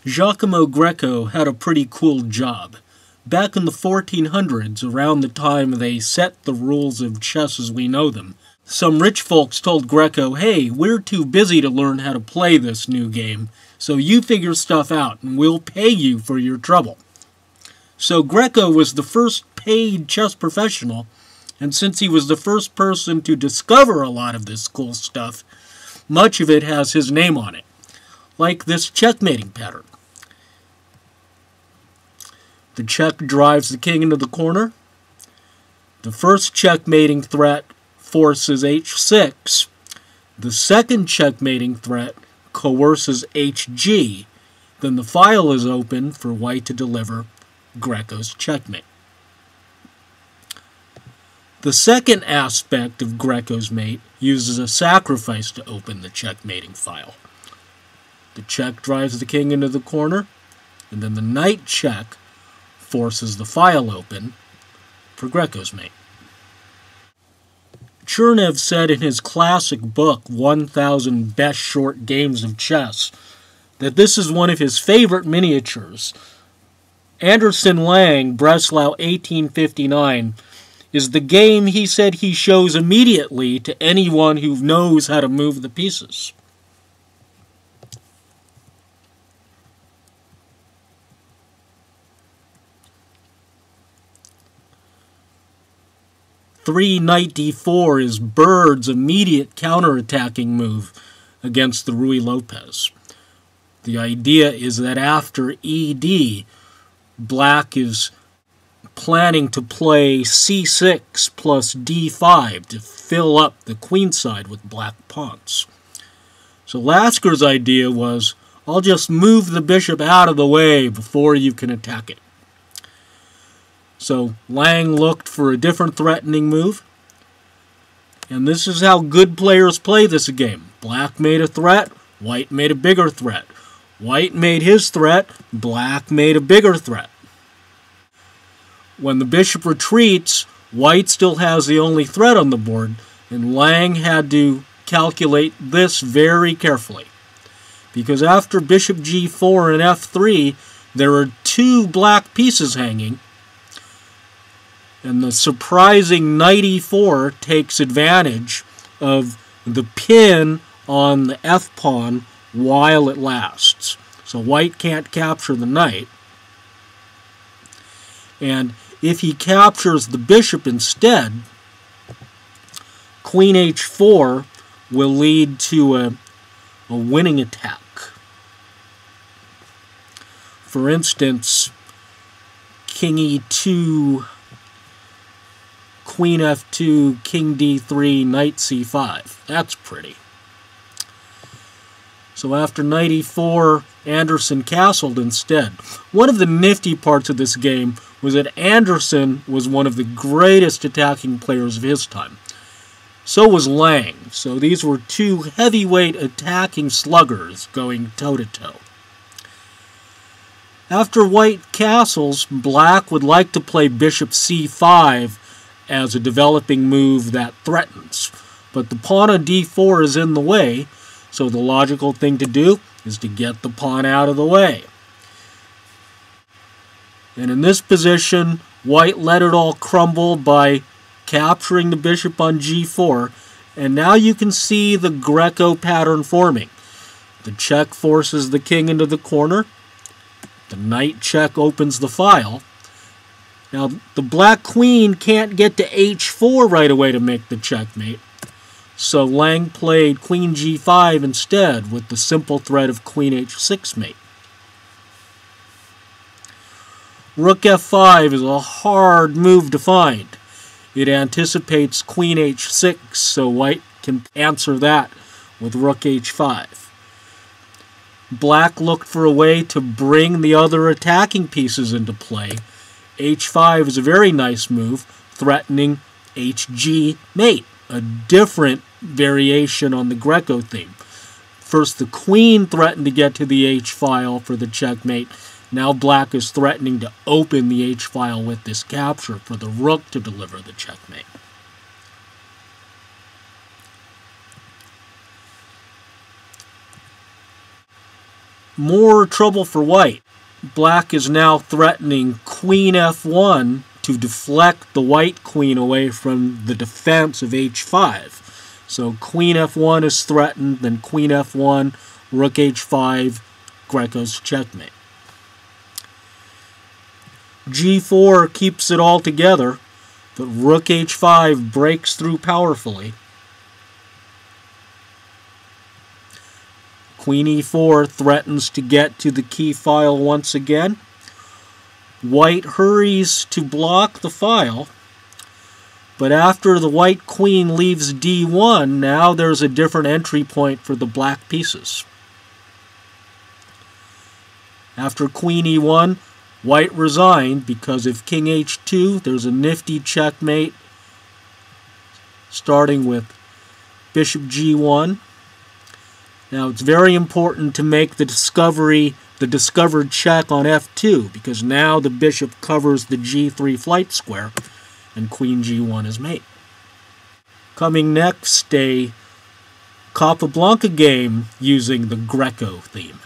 Giacomo Greco had a pretty cool job. Back in the 1400s, around the time they set the rules of chess as we know them, some rich folks told Greco, "Hey, we're too busy to learn how to play this new game, so you figure stuff out and we'll pay you for your trouble." So Greco was the first paid chess professional, and since he was the first person to discover a lot of this cool stuff, much of it has his name on it, like this checkmating pattern. The check drives the king into the corner. The first checkmating threat forces h6. The second checkmating threat coerces hg. Then the file is open for white to deliver Greco's checkmate. The second aspect of Greco's mate uses a sacrifice to open the checkmating file. The check drives the king into the corner, and then the knight check forces the file open for Greco's mate. Chernev said in his classic book, 1000 Best Short Games of Chess, that this is one of his favorite miniatures. Anderson Lang, Breslau 1859, is the game he said he shows immediately to anyone who knows how to move the pieces. Knight d4 is Bird's immediate counterattacking move against the Ruy Lopez. The idea is that after ED, Black is planning to play c6 plus d5 to fill up the queenside with black pawns. So Lasker's idea was, I'll just move the bishop out of the way before you can attack it. So Lang looked for a different threatening move, and this is how good players play this game. Black made a threat, White made a bigger threat. White made his threat, Black made a bigger threat. When the bishop retreats, White still has the only threat on the board, and Lang had to calculate this very carefully. Because after bishop g4 and f3, there are two black pieces hanging, and the surprising knight e4 takes advantage of the pin on the f-pawn while it lasts. So White can't capture the knight. And if he captures the bishop instead, queen h4 will lead to a winning attack. For instance, king e2, queen f2, king d3, knight c5. That's pretty. So after knight e4, Anderson castled instead. One of the nifty parts of this game was that Anderson was one of the greatest attacking players of his time. So was Lang. So these were two heavyweight attacking sluggers going toe-to-toe. After White castles, Black would like to play bishop c5 as a developing move that threatens. But the pawn on d4 is in the way, so the logical thing to do is to get the pawn out of the way. And in this position, White let it all crumble by capturing the bishop on g4, and now you can see the Greco pattern forming. The check forces the king into the corner, the knight check opens the file. Now, the black queen can't get to h4 right away to make the checkmate, so Lang played queen g5 instead with the simple threat of queen h6 mate. Rook f5 is a hard move to find. It anticipates queen h6, so White can answer that with rook h5. Black looked for a way to bring the other attacking pieces into play. h5 is a very nice move, threatening hg mate, a different variation on the Greco theme. First, the queen threatened to get to the h-file for the checkmate. Now Black is threatening to open the h-file with this capture for the rook to deliver the checkmate. More trouble for white. Black is now threatening queen f1 to deflect the white queen away from the defense of h5. So queen f1 is threatened, then queen f1, rook h5, Greco's checkmate. g4 keeps it all together, but rook h5 breaks through powerfully. Queen e4 threatens to get to the key file once again. White hurries to block the file, but after the white queen leaves d1, now there's a different entry point for the black pieces. After queen e1, white resigned because if king h2, there's a nifty checkmate starting with bishop g1. Now it's very important to make the discovered check on f2, because now the bishop covers the g3 flight square and queen g1 is mate. Coming next, a Capablanca game using the Greco theme.